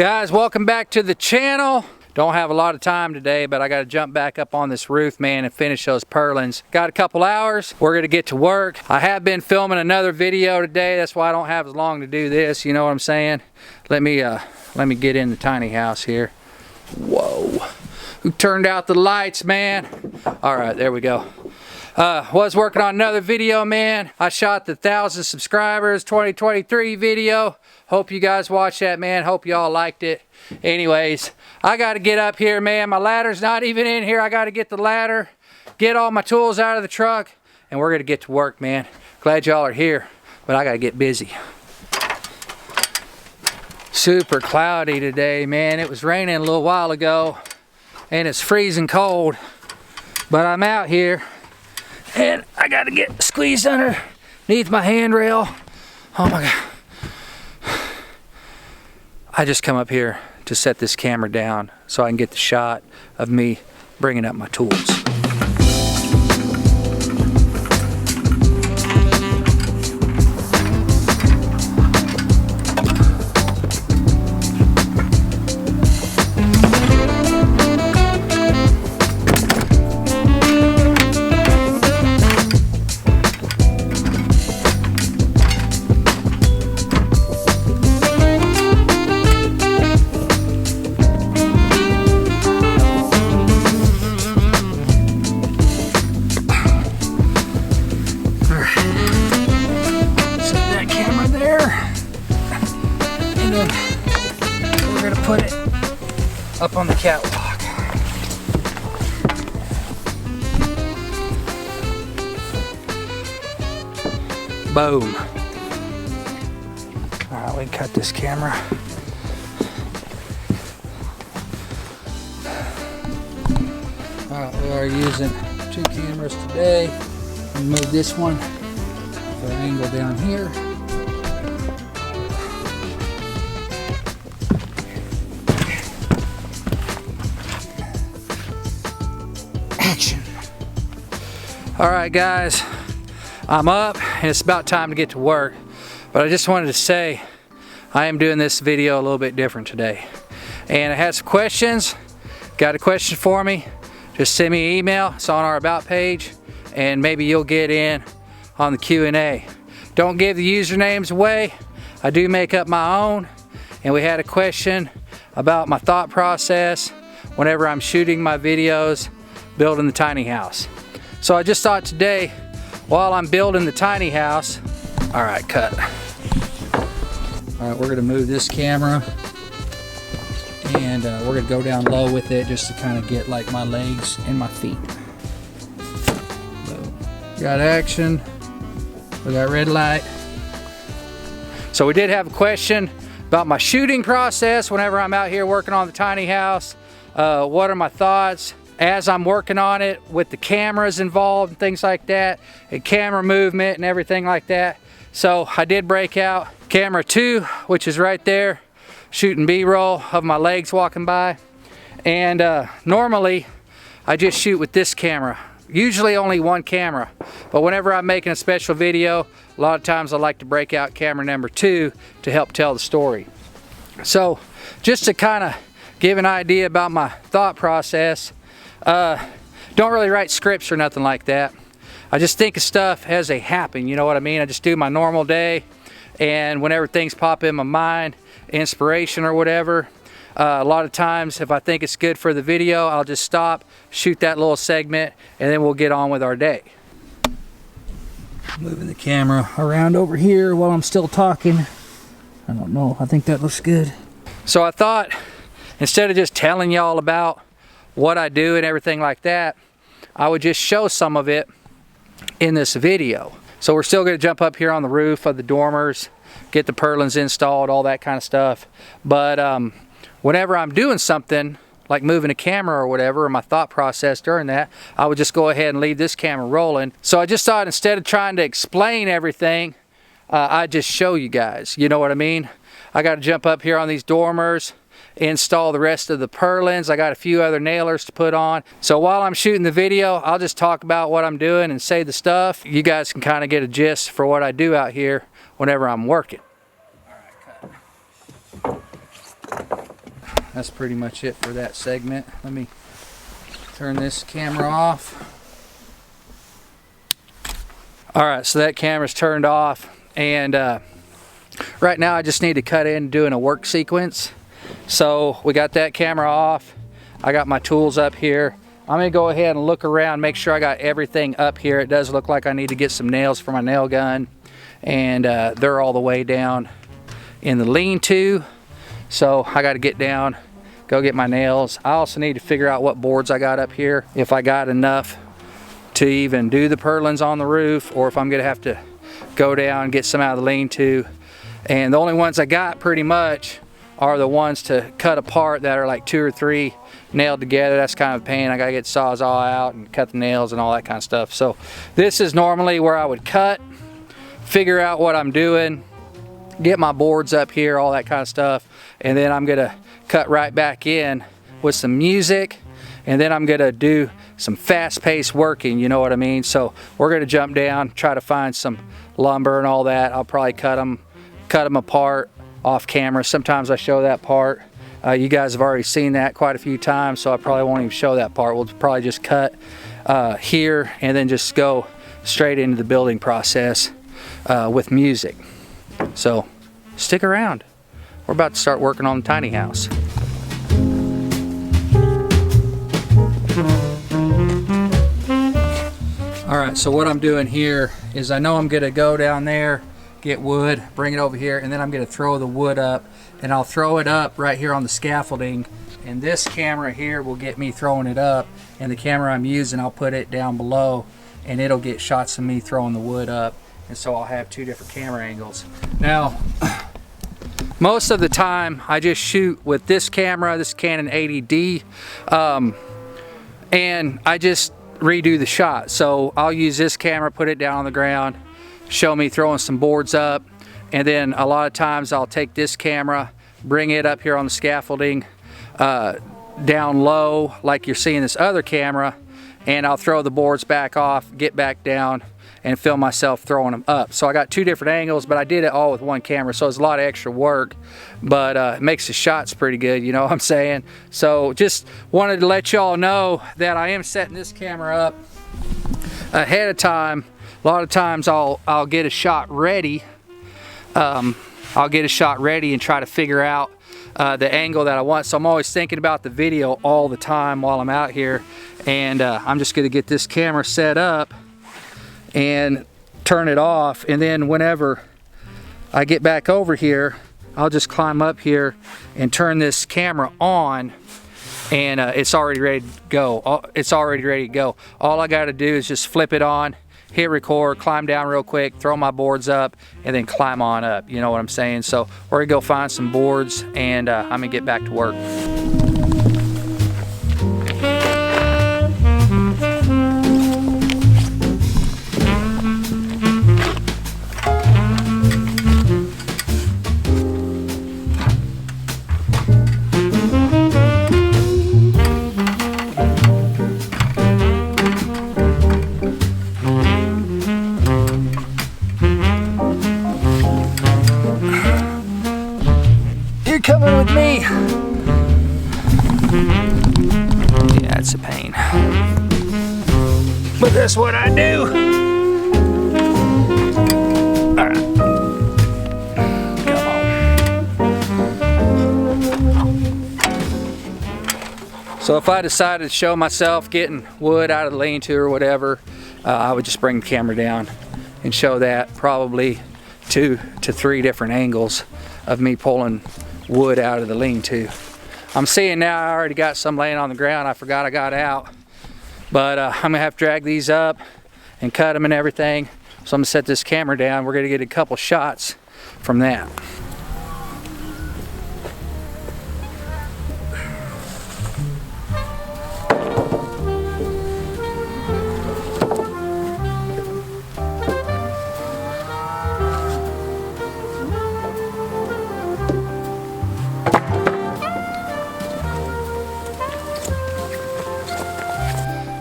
Guys, welcome back to the channel. Don't have a lot of time today, but I got to jump back up on this roof, man, and finish those purlins. Got a couple hours. We're going to get to work. I have been filming another video today. That's why I don't have as long to do this. You know what I'm saying? Let me get in the tiny house here. Whoa. Who turned out the lights, man? All right, there we go. Was working on another video, man. I shot the 1,000 subscribers 2023 video. Hope you guys watched that, man. Hope y'all liked it. Anyways, I got to get up here, man. My ladder's not even in here. I got to get the ladder, get all my tools out of the truck, and we're going to get to work, man. Glad y'all are here, but I got to get busy. Super cloudy today, man. It was raining a little while ago, and it's freezing cold, but I'm out here. And I gotta get squeezed underneath my handrail. Oh my God. I just come up here to set this camera down so I can get the shot of me bringing up my tools. We're gonna put it up on the catwalk. Boom. All right, we can cut this camera. All right, we are using 2 cameras today. Move this one for an angle down here. All right, guys, I'm up and it's about time to get to work, but I just wanted to say I am doing this video a little bit different today, and I had some questions. Got a question for me? Just send me an email. It's on our about page, and maybe you'll get in on the Q&A. Don't give the usernames away. I do make up my own, and we had a question about my thought process whenever I'm shooting my videos building the tiny house. So I just thought today, while I'm building the tiny house, all right, cut. All right, we're gonna move this camera, and we're gonna go down low with it just to kind of get like my legs and my feet. Boom. Got action, we got red light. So we did have a question about my shooting process whenever I'm out here working on the tiny house. What are my thoughts as I'm working on it with the cameras involved and things like that, and camera movement and everything like that. So I did break out camera 2, which is right there, shooting B-roll of my legs walking by. And normally I just shoot with this camera, usually only 1 camera, but whenever I'm making a special video, a lot of times I like to break out camera number 2 to help tell the story. So just to kind of give an idea about my thought process, don't really write scripts or nothing like that. I just think of stuff as they happen, you know what I mean? I just do my normal day, and whenever things pop in my mind, inspiration or whatever, a lot of times if I think it's good for the video, I'll just stop, shoot that little segment, and then we'll get on with our day. Moving the camera around over here while I'm still talking. I don't know, I think that looks good. So I thought, instead of just telling y'all about what I do and everything like that, I would just show some of it in this video. So we're still going to jump up here on the roof of the dormers, get the purlins installed, all that kind of stuff. But whenever I'm doing something like moving a camera or whatever, or my thought process during that, I would just go ahead and leave this camera rolling. So I just thought, instead of trying to explain everything, I'd just show you guys, you know what I mean? I got to jump up here on these dormers, install the rest of the purlins. I got a few other nailers to put on. So while I'm shooting the video, I'll just talk about what I'm doing and say the stuff. You guys can kind of get a gist for what I do out here whenever I'm working. All right, cut. that's pretty much it for that segment. Let me turn this camera off. All right, so that camera's turned off, and right now I just need to cut in doing a work sequence. So we got that camera off. I got my tools up here. I'm gonna go ahead and look around, make sure I got everything up here. It does look like I need to get some nails for my nail gun, and they're all the way down in the lean-to. So I got to get down, go get my nails. I also need to figure out what boards I got up here, if I got enough to even do the purlins on the roof, or if I'm gonna have to go down and get some out of the lean-to. And the only ones I got pretty much are the ones to cut apart that are like 2 or 3 nailed together. That's kind of a pain. I gotta get Sawzall out and cut the nails and all that kind of stuff. So this is normally where I would cut, figure out what I'm doing, get my boards up here, all that kind of stuff, and then I'm gonna cut right back in with some music, and then I'm gonna do some fast-paced working, you know what I mean? So we're gonna jump down, try to find some lumber and all that. I'll probably cut them apart off camera. Sometimes I show that part. You guys have already seen that quite a few times, so I probably won't even show that part. We'll probably just cut here and then just go straight into the building process with music. So stick around. We're about to start working on the tiny house. All right, so what I'm doing here is I know I'm gonna go down there, get wood, bring it over here, and then I'm gonna throw the wood up, and I'll throw it up right here on the scaffolding, and this camera here will get me throwing it up, and the camera I'm using, I'll put it down below, and it'll get shots of me throwing the wood up, and so I'll have 2 different camera angles. Now, most of the time, I just shoot with this camera, this Canon 80D, and I just redo the shot. So I'll use this camera, put it down on the ground, show me throwing some boards up, and then a lot of times I'll take this camera, bring it up here on the scaffolding, down low like you're seeing this other camera, and I'll throw the boards back off, get back down, and film myself throwing them up. So I got 2 different angles, but I did it all with 1 camera, so it's a lot of extra work, but it makes the shots pretty good, you know what I'm saying? So just wanted to let y'all know that I am setting this camera up ahead of time. A lot of times I'll get a shot ready. I'll get a shot ready and try to figure out the angle that I want. So I'm always thinking about the video all the time while I'm out here, and I'm just gonna get this camera set up and turn it off, and then whenever I get back over here, I'll just climb up here and turn this camera on, and it's already ready to go. It's already ready to go. All I got to do is just flip it on, hit record, climb down real quick, throw my boards up, and then climb on up. You know what I'm saying? So we're gonna go find some boards, and I'm gonna get back to work. Coming with me. Yeah, it's a pain, but that's what I do. All right, come on. So if I decided to show myself getting wood out of the lean-to or whatever, I would just bring the camera down and show that, probably 2 to 3 different angles of me pulling wood out of the lean-to. I'm seeing now I already got some laying on the ground. I forgot I got out, but I'm gonna have to drag these up and cut them and everything. So I'm gonna set this camera down. We're gonna get a couple shots from that.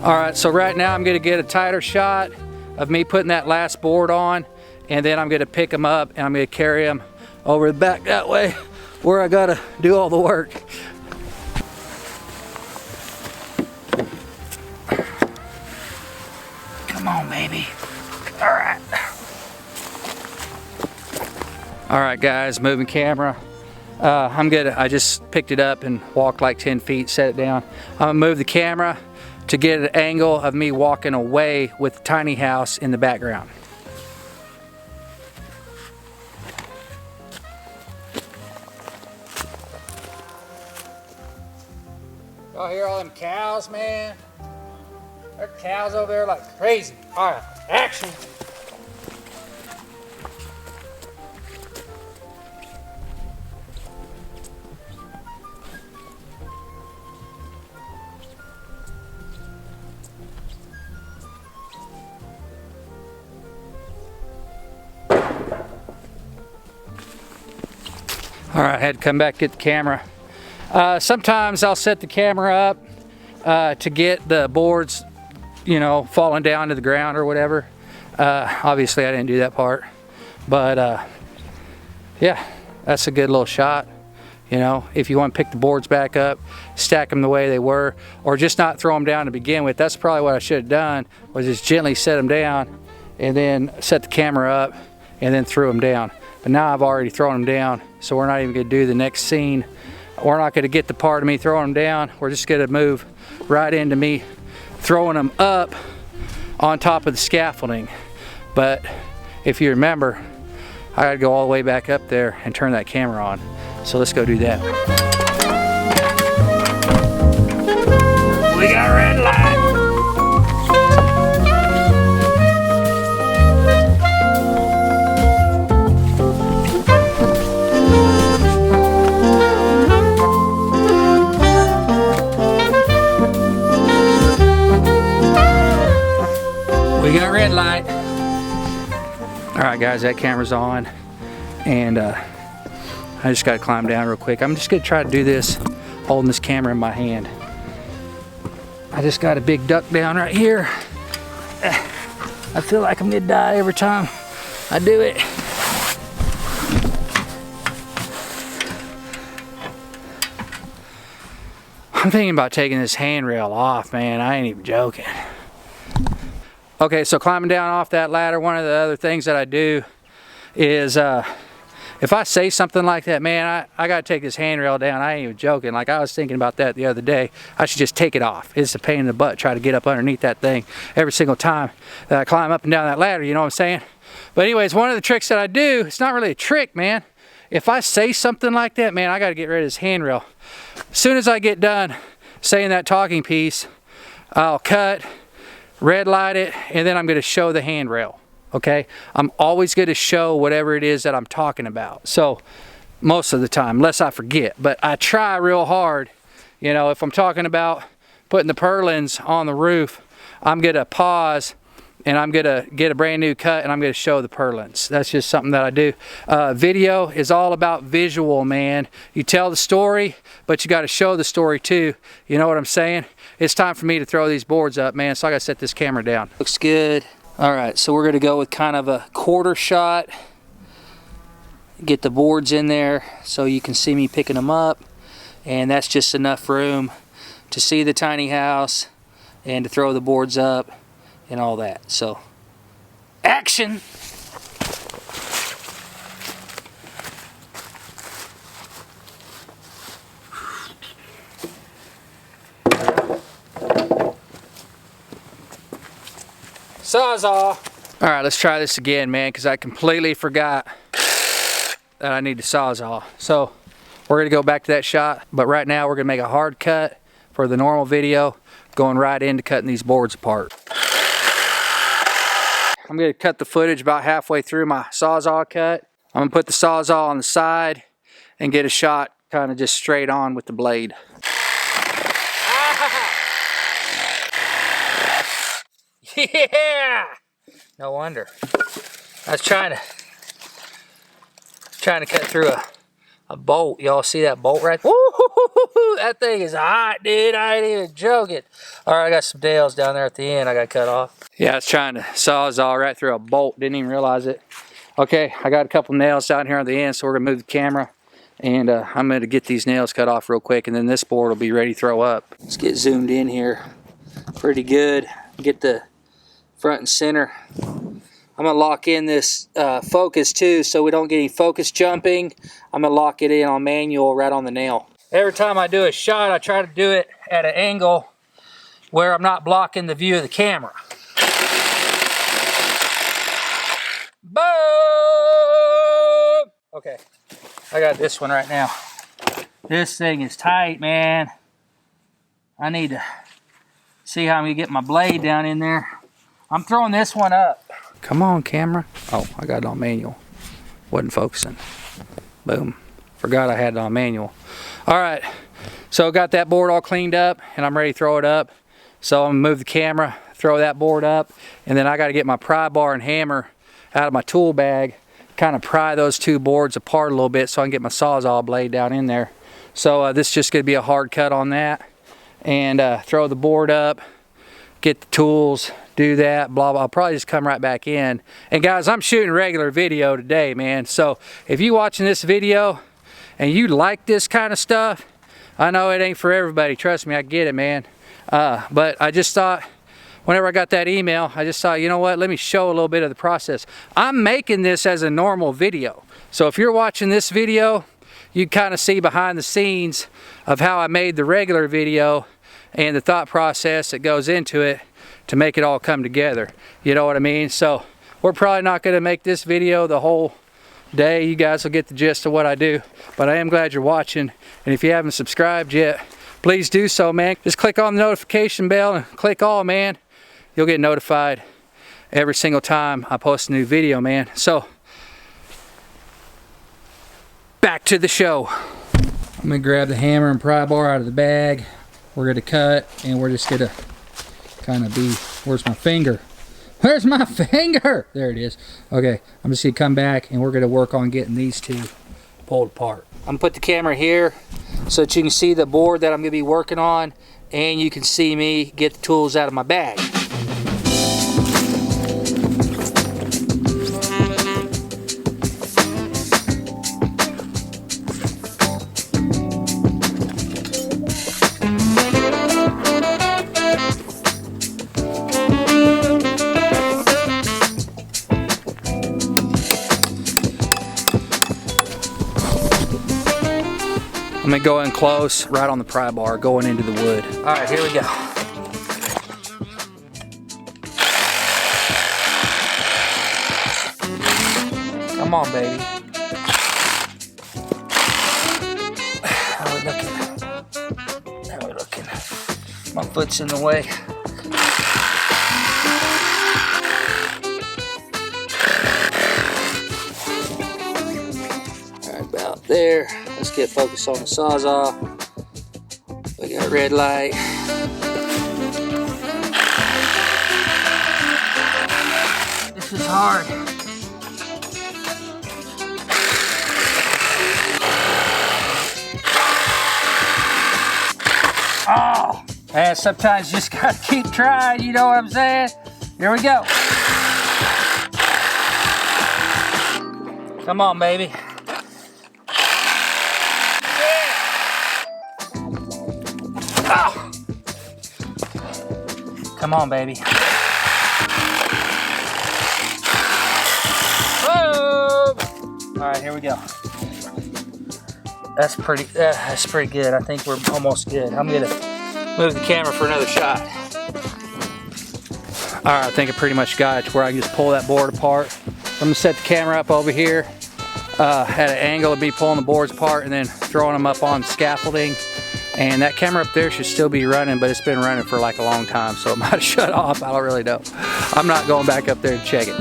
All right, so right now I'm gonna get a tighter shot of me putting that last board on, and then I'm gonna pick them up and I'm gonna carry them over the back that way where I gotta do all the work. baby. All right. All right, guys, moving camera. I'm good. I just picked it up and walked like 10 feet, set it down. I'm gonna move the camera to get an angle of me walking away with the tiny house in the background. Y'all hear all them cows, man? There are cows over there like crazy. All right, action. All right, I had to come back, get the camera. Sometimes I'll set the camera up to get the boards, you know, falling down to the ground or whatever. Obviously I didn't do that part, but yeah, that's a good little shot. You know, if you want to pick the boards back up, stack them the way they were, or just not throw them down to begin with. That's probably what I should have done, was just gently set them down and then set the camera up and then threw them down. But now I've already thrown them down, so we're not even going to do the next scene. We're not going to get the part of me throwing them down. We're just going to move right into me throwing them up on top of the scaffolding. But if you remember, I got to go all the way back up there and turn that camera on. So let's go do that. We got red light. We got red light. All right, guys, that camera's on, and I just got to climb down real quick. I'm just gonna try to do this holding this camera in my hand. I just got a big duck down right here. I feel like I'm gonna die every time I do it. I'm thinking about taking this handrail off, man. I ain't even joking. Okay, so climbing down off that ladder, one of the other things that I do is if I say something like that, man, I gotta take this handrail down. I ain't even joking. Like, I was thinking about that the other day. I should just take it off. It's a pain in the butt try to get up underneath that thing every single time that I climb up and down that ladder, you know what I'm saying? But anyways, one of the tricks that I do, it's not really a trick, man. If I say something like that, man, I gotta get rid of this handrail. As soon as I get done saying that talking piece, I'll cut, red light it, and then I'm going to show the handrail. Okay, I'm always going to show whatever it is that I'm talking about. So most of the time, unless I forget, but I try real hard. You know, if I'm talking about putting the purlins on the roof, I'm going to pause and I'm going to get a brand new cut and I'm going to show the purlins. That's just something that I do. Video is all about visual, man. You tell the story, but you got to show the story too. You know what I'm saying? It's time for me to throw these boards up, man, so I got to set this camera down. Looks good. All right, so we're going to go with kind of a quarter shot. Get the boards in there so you can see me picking them up. And that's just enough room to see the tiny house and to throw the boards up and all that. So, action! Sawzall. All right, let's try this again, man, because I completely forgot that I need to sawzall. So we're gonna go back to that shot, but right now we're gonna make a hard cut for the normal video, going right into cutting these boards apart. I'm gonna cut the footage about halfway through my sawzall cut. I'm gonna put the sawzall on the side and get a shot kind of just straight on with the blade. Yeah! No wonder. I was trying to cut through a bolt. Y'all see that bolt right there? Woo-hoo-hoo-hoo! That thing is hot, dude. I ain't even joking. All right, I got some nails down there at the end I got to cut off. Yeah, I was trying to sawzall right through a bolt. Didn't even realize it. Okay, I got a couple nails down here on the end, so we're going to move the camera. And I'm going to get these nails cut off real quick, and then this board will be ready to throw up. Let's get zoomed in here pretty good. Get the front and center. I'm gonna lock in this focus too, so we don't get any focus jumping. I'm gonna lock it in on manual right on the nail. Every time I do a shot, I try to do it at an angle where I'm not blocking the view of the camera. Boom! Okay, I got this one right now. This thing is tight, man. I need to see how I'm gonna get my blade down in there. I'm throwing this one up. Come on, camera. Oh, I got it on manual. Wasn't focusing. Boom. Forgot I had it on manual. All right, so got that board all cleaned up and I'm ready to throw it up. So I'm gonna move the camera, throw that board up, and then I gotta get my pry bar and hammer out of my tool bag, kind of pry those two boards apart a little bit so I can get my Sawzall blade down in there. So this is just gonna be a hard cut on that. And throw the board up, get the tools, do that, blah, blah. I'll probably just come right back in. And guys, I'm shooting regular video today, man. So if you watching this video and you like this kind of stuff, I know it ain't for everybody. Trust me, I get it, man. But I just thought, whenever I got that email, I just thought, you know what, let me show a little bit of the process. I'm making this as a normal video. So if you're watching this video, you kind of see behind the scenes of how I made the regular video and the thought process that goes into it to make it all come together. You know what I mean? So we're probably not going to make this video the whole day. You guys will get the gist of what I do. But I am glad you're watching. And if you haven't subscribed yet, please do so, man. Just click on the notification bell and click all, man. You'll get notified every single time I post a new video, man. So back to the show. I'm gonna grab the hammer and pry bar out of the bag. We're gonna cut, and we're just gonna kind of be, where's my finger? Where's my finger? There it is. Okay, I'm just gonna come back and we're gonna work on getting these two pulled apart. I'm gonna put the camera here so that you can see the board that I'm gonna be working on, and you can see me get the tools out of my bag. I'm gonna go in close, right on the pry bar, going into the wood. All right, here we go. Come on, baby. How we looking? How we looking? My foot's in the way. All right, about there. Let's get focused on the Sawzall. We got red light. This is hard. Oh, man, sometimes you just gotta keep trying, you know what I'm saying? Here we go. Come on, baby. Oh. Come on, baby. Whoa. All right, here we go. That's pretty good. I think we're almost good. I'm gonna move the camera for another shot. All right, I think I pretty much got it to where I can just pull that board apart. I'm gonna set the camera up over here at an angle of me pulling the boards apart and then throwing them up on scaffolding. And that camera up there should still be running, but it's been running for like a long time, so it might have shut off. I don't really know. I'm not going back up there to check it.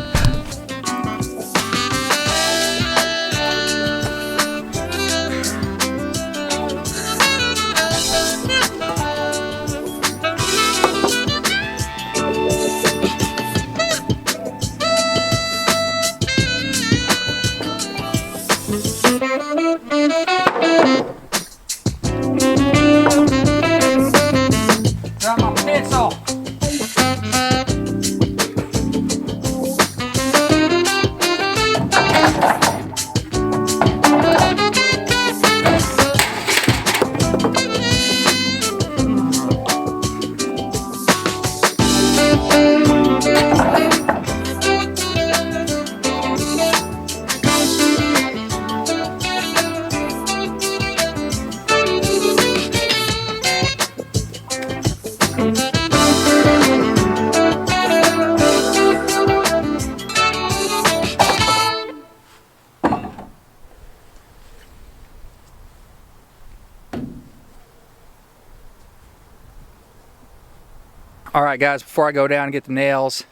All right, guys, before I go down and get the nails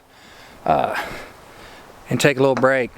and take a little break,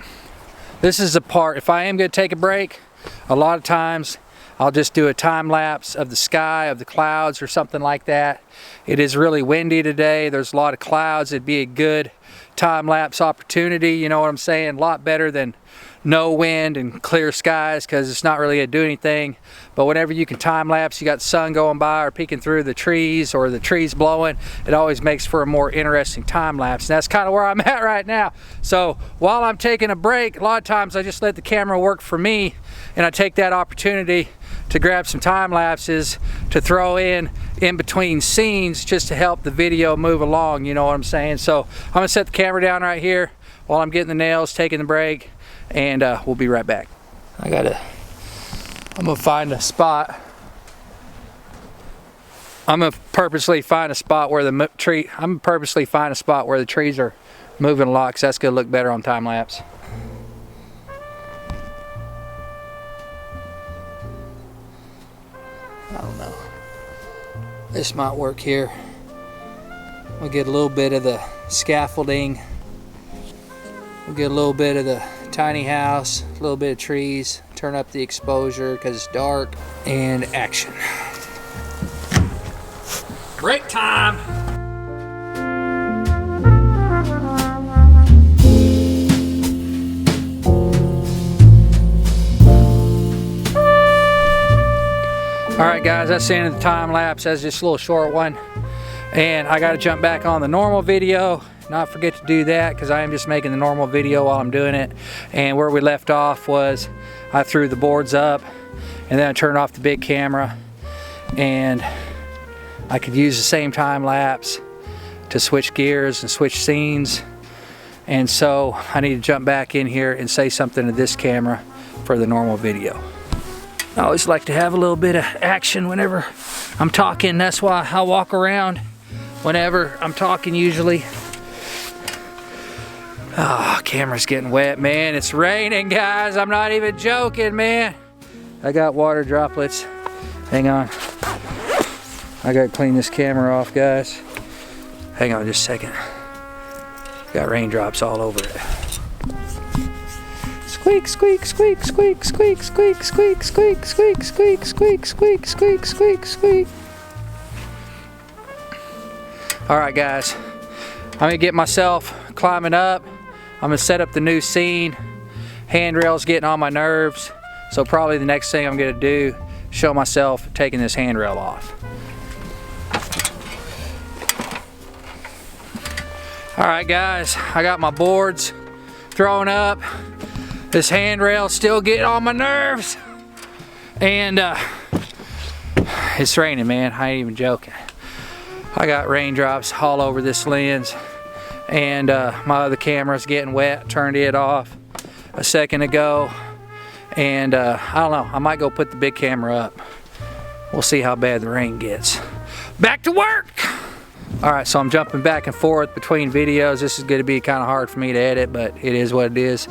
this is the part, if I am going to take a break, a lot of times I'll just do a time lapse of the sky, of the clouds or something like that. It is really windy today. There's a lot of clouds. It'd be a good time lapse opportunity, you know what I'm saying? A lot better than no wind and clear skies, because it's not really going to do anything. But whenever you can time lapse, you got the sun going by or peeking through the trees or the trees blowing, it always makes for a more interesting time lapse. And that's kind of where I'm at right now. So while I'm taking a break, a lot of times I just let the camera work for me, and I take that opportunity to grab some time lapses to throw in between scenes just to help the video move along, you know what I'm saying? So I'm gonna set the camera down right here while I'm getting the nails, taking the break, and we'll be right back. I'm gonna find a spot. I'm gonna purposely find a spot where the trees are moving a lot, because that's gonna look better on time lapse. I don't know. This might work here. We'll get a little bit of the scaffolding. We'll get a little bit of the tiny house, a little bit of trees, turn up the exposure because it's dark, and action. Break time! Alright guys, that's the end of the time lapse. That's just a little short one. And I got to jump back on the normal video. Not forget to do that, because I am just making the normal video while I'm doing it. And where we left off was I threw the boards up and then I turned off the big camera, and I could use the same time lapse to switch gears and switch scenes. And so I need to jump back in here and say something to this camera for the normal video. I always like to have a little bit of action whenever I'm talking. That's why I walk around whenever I'm talking usually. Oh, camera's getting wet, man. It's raining, guys. I'm not even joking, man. I got water droplets. Hang on. I gotta clean this camera off, guys. Hang on just a second. Got raindrops all over it. Squeak, squeak, squeak, squeak, squeak, squeak, squeak, squeak, squeak, squeak, squeak, squeak, squeak, squeak, squeak. Alright guys, I'm gonna get myself climbing up. I'm gonna set up the new scene. Handrail's getting on my nerves, so probably the next thing I'm gonna do, show myself taking this handrail off. Alright guys, I got my boards thrown up. This handrail's still getting on my nerves. And it's raining, man. I ain't even joking. I got raindrops all over this lens. And my other camera's getting wet. Turned it off a second ago. And I don't know. I might go put the big camera up. We'll see how bad the rain gets. Back to work! Alright, so I'm jumping back and forth between videos. This is going to be kind of hard for me to edit, but it is what it is.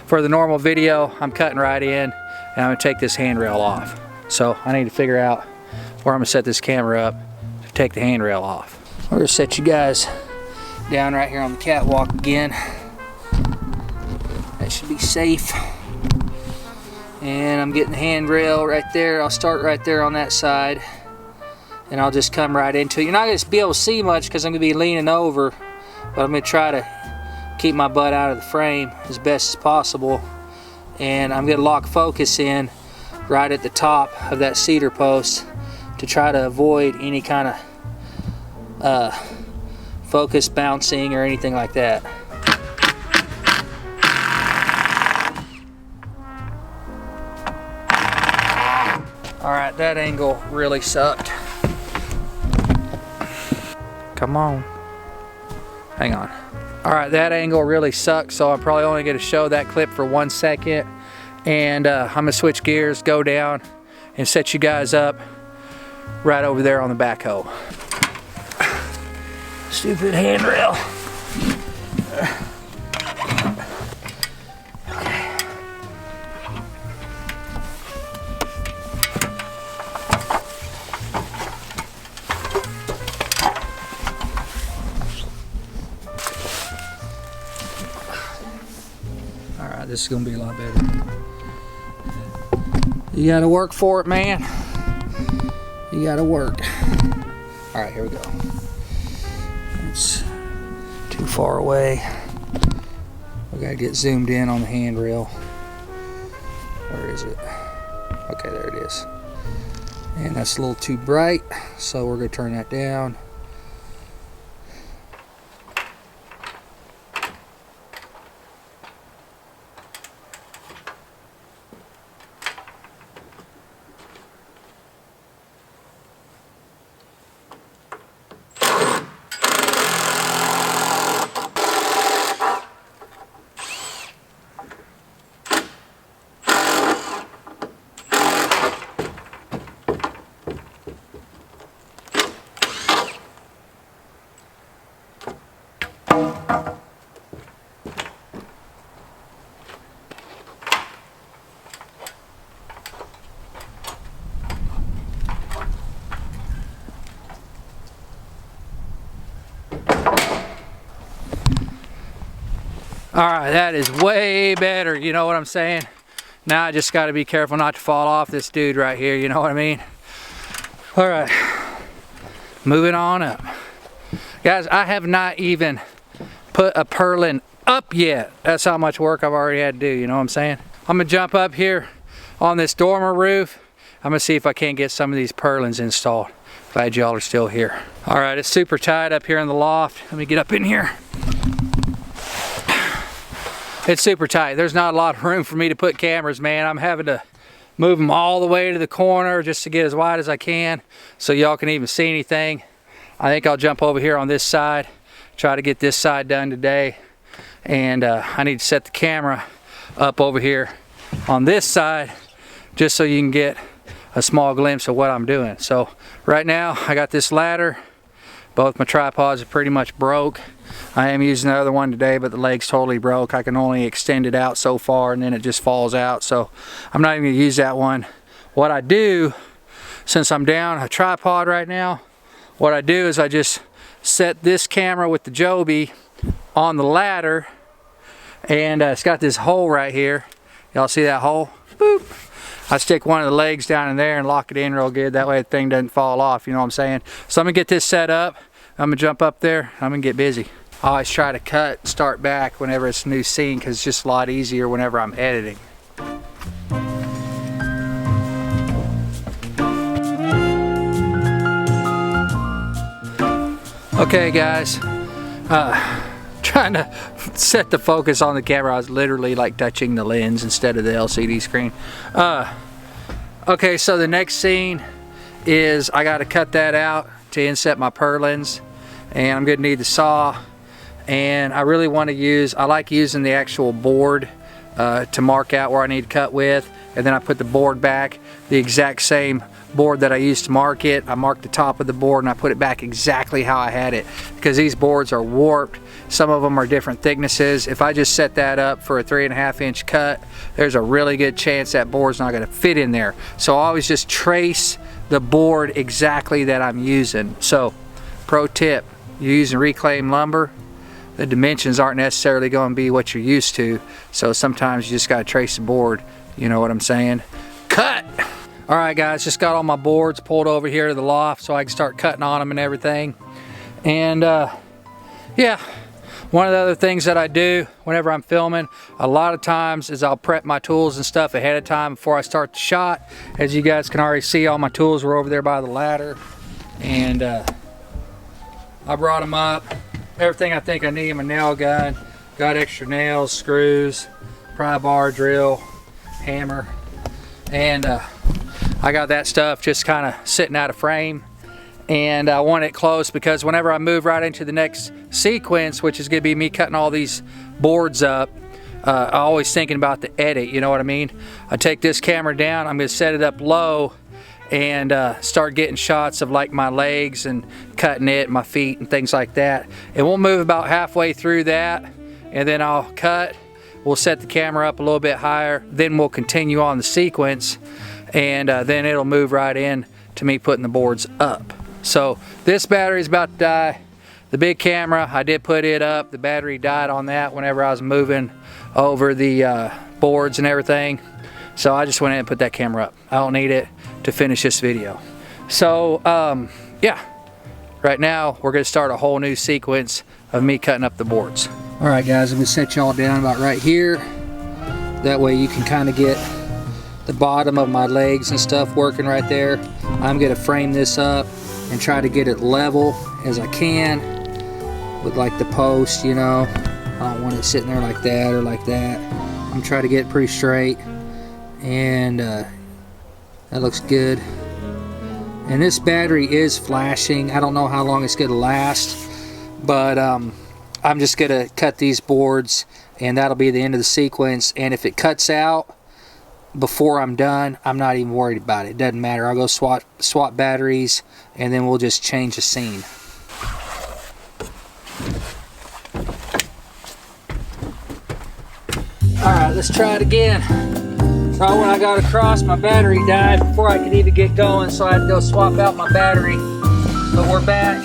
For the normal video, I'm cutting right in, and I'm going to take this handrail off. So I need to figure out where I'm going to set this camera up to take the handrail off. We're going to set you guys down right here on the catwalk again. That should be safe. And I'm getting the handrail right there. I'll start right there on that side. And I'll just come right into it. You're not going to be able to see much because I'm going to be leaning over, but I'm going to try to keep my butt out of the frame as best as possible. And I'm going to lock focus in right at the top of that cedar post to try to avoid any kind of focus bouncing or anything like that. Alright, that angle really sucked. Come on. Hang on. Alright, that angle really sucks, so I'm probably only going to show that clip for 1 second. And I'm going to switch gears, go down, and set you guys up right over there on the backhoe. Stupid handrail. this is gonna be a lot better. You gotta work for it, man. You gotta work. All right, here we go. It's too far away. We gotta get zoomed in on the handrail. Where is it? Okay, there it is. And that's a little too bright, so we're gonna turn that down. All right, that is way better, you know what I'm saying? Now I just gotta be careful not to fall off this dude right here, you know what I mean? All right, moving on up. Guys, I have not even put a purlin up yet. That's how much work I've already had to do, you know what I'm saying? I'm gonna jump up here on this dormer roof. I'm gonna see if I can't get some of these purlins installed. Glad y'all are still here. All right, it's super tight up here in the loft. Let me get up in here. It's super tight. There's not a lot of room for me to put cameras, man. I'm having to move them all the way to the corner just to get as wide as I can so y'all can even see anything. I think I'll jump over here on this side, try to get this side done today. And I need to set the camera up over here on this side just so you can get a small glimpse of what I'm doing. So right now I got this ladder. Both my tripods are pretty much broke. I am using the other one today, but the leg's totally broke. I can only extend it out so far and then it just falls out. So I'm not even gonna use that one. What I do, since I'm down a tripod right now, what I do is I just set this camera with the Joby on the ladder, and it's got this hole right here. Y'all see that hole? Boop. I stick one of the legs down in there and lock it in real good. That way the thing doesn't fall off, you know what I'm saying? So I'm gonna get this set up. I'm gonna jump up there. I'm gonna get busy. I always try to cut and start back whenever it's a new scene because it's just a lot easier whenever I'm editing. Okay guys, trying to set the focus on the camera. I was literally like touching the lens instead of the LCD screen. Okay, so the next scene is I got to cut that out to inset my purlins, and I'm gonna need the saw. And I really want to use, I like using the actual board to mark out where I need to cut with, and then I put the board back, the exact same board that I used to mark it. I marked the top of the board and I put it back exactly how I had it, because these boards are warped. Some of them are different thicknesses. If I just set that up for a 3.5 inch cut, there's a really good chance that board's not going to fit in there. So I always just trace the board exactly that I'm using. So pro tip, you're using reclaimed lumber, the dimensions aren't necessarily going to be what you're used to, so sometimes you just got to trace the board, you know what I'm saying? Cut! All right guys, just got all my boards pulled over here to the loft so I can start cutting on them and everything. And yeah, one of the other things that I do whenever I'm filming a lot of times is I'll prep my tools and stuff ahead of time before I start the shot. As you guys can already see, all my tools were over there by the ladder, and I brought them up. Everything I think I need, my nail gun, got extra nails, screws, pry bar, drill, hammer, and I got that stuff just kind of sitting out of frame. And I want it close because whenever I move right into the next sequence, which is going to be me cutting all these boards up, I'm always thinking about the edit, you know what I mean? I take this camera down, I'm going to set it up low and start getting shots of like my legs and cutting it, my feet and things like that. And we'll move about halfway through that, and then I'll cut. We'll set the camera up a little bit higher, then we'll continue on the sequence, and then it'll move right in to me putting the boards up. So this battery's about to die. The big camera, I did put it up. The battery died on that whenever I was moving over the boards and everything. So I just went ahead and put that camera up. I don't need it to finish this video. So yeah, right now we're gonna start a whole new sequence of me cutting up the boards. All right guys, I'm gonna set y'all down about right here. That way you can kind of get the bottom of my legs and stuff working right there. I'm gonna frame this up and try to get it level as I can with like the post, you know. I don't want it sitting there like that or like that. I'm trying to get it pretty straight, and that looks good. And this battery is flashing. I don't know how long it's gonna last, but I'm just gonna cut these boards and that'll be the end of the sequence. And if it cuts out before I'm done, I'm not even worried about it. It doesn't matter. I'll go swap batteries and then we'll just change the scene. Alright, let's try it again. Right when I got across, my battery died before I could even get going, so I had to go swap out my battery. But we're back.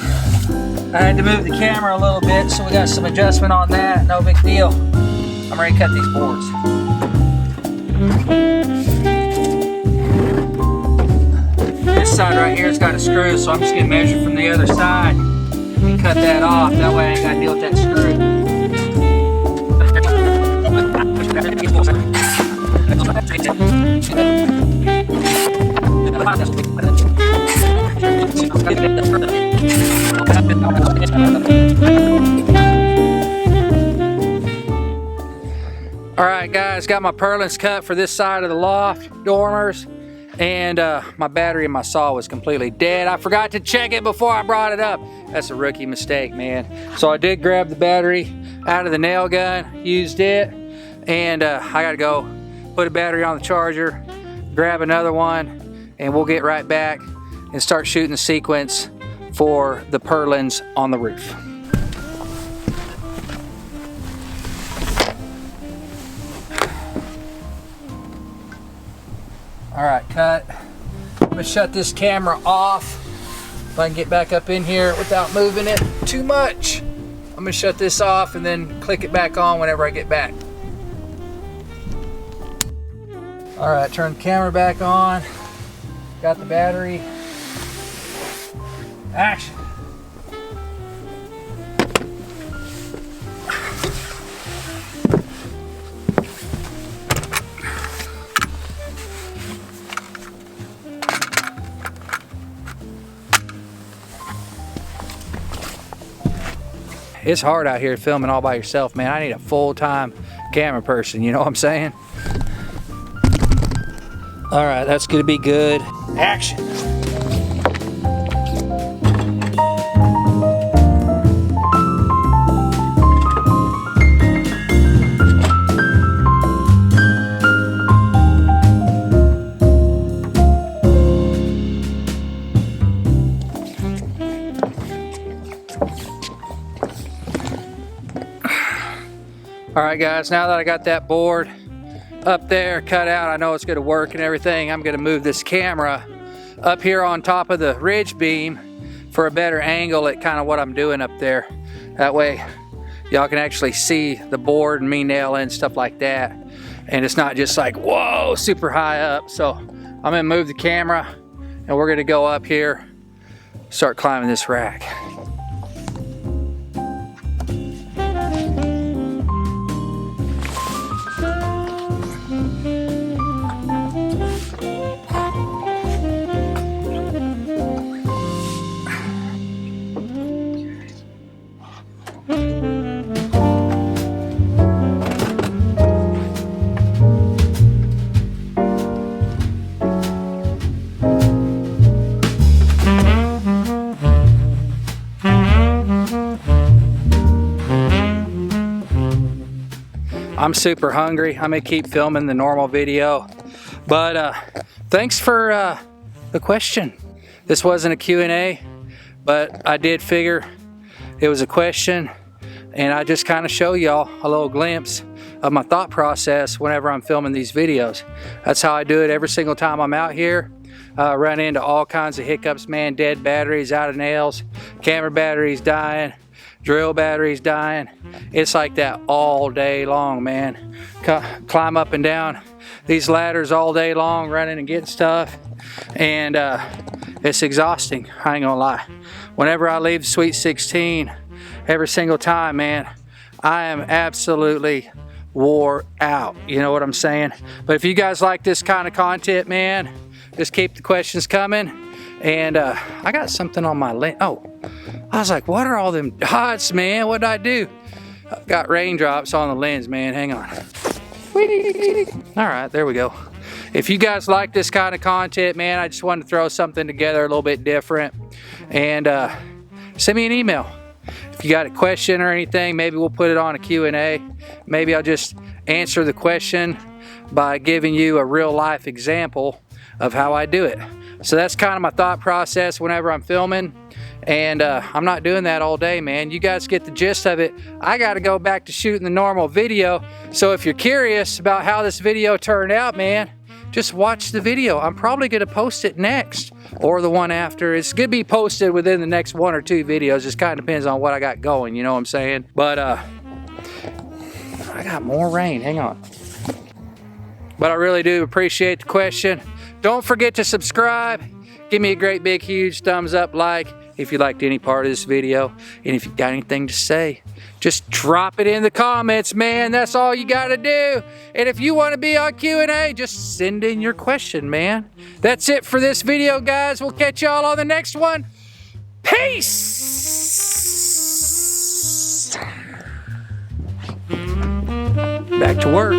I had to move the camera a little bit, so we got some adjustment on that. No big deal. I'm ready to cut these boards. This side right here has got a screw, so I'm just going to measure from the other side and cut that off. That way I ain't got to deal with that screw. Alright guys, got my purlins cut for this side of the loft dormers, and my battery in my saw was completely dead. I forgot to check it before I brought it up. That's a rookie mistake, man. So I did grab the battery out of the nail gun, used it, and I gotta go put a battery on the charger, grab another one, and we'll get right back and start shooting the sequence for the purlins on the roof. All right, cut. I'm gonna shut this camera off if I can get back up in here without moving it too much. I'm gonna shut this off and then click it back on whenever I get back. All right, turn the camera back on. Got the battery. Action. It's hard out here filming all by yourself, man. I need a full-time camera person, you know what I'm saying? All right, that's gonna be good. Action. All right guys, now that I got that board up there cut out, I know it's gonna work and everything. I'm gonna move this camera up here on top of the ridge beam for a better angle at kind of what I'm doing up there. That way y'all can actually see the board and me nailing stuff like that. And it's not just like, whoa, super high up. So I'm gonna move the camera and we're gonna go up here, start climbing this rack. I'm super hungry. I'm gonna keep filming the normal video, but thanks for the question. This wasn't a Q&A, but I did figure it was a question, and I just kind of show y'all a little glimpse of my thought process whenever I'm filming these videos. That's how I do it every single time I'm out here. Run into all kinds of hiccups, man. Dead batteries, out of nails, camera batteries dying, drill batteries dying. It's like that all day long, man. Climb up and down these ladders all day long, running and getting stuff, and it's exhausting, I ain't gonna lie. Whenever I leave Sweet 16, every single time, man, I am absolutely wore out, you know what I'm saying? But if you guys like this kind of content, man, just keep the questions coming. And I got something on my lens. Oh, I was like, what are all them dots, man? What did I do? I got raindrops on the lens, man. Hang on. All right, there we go. If you guys like this kind of content, man, I just wanted to throw something together a little bit different. And send me an email. If you got a question or anything, maybe we'll put it on a Q&A. Maybe I'll just answer the question by giving you a real life example of how I do it. So that's kind of my thought process whenever I'm filming. And I'm not doing that all day, man. You guys get the gist of it. I got to go back to shooting the normal video. So if you're curious about how this video turned out, man, just watch the video. I'm probably going to post it next or the one after. It's going to be posted within the next 1 or 2 videos. Just kind of depends on what I got going, you know what I'm saying? But I got more rain. Hang on. But I really do appreciate the question. Don't forget to subscribe. Give me a great big huge thumbs up, like, if you liked any part of this video. And if you got anything to say, just drop it in the comments, man. That's all you gotta do. And if you wanna be on Q&A, just send in your question, man. That's it for this video, guys. We'll catch y'all on the next one. Peace! Back to work.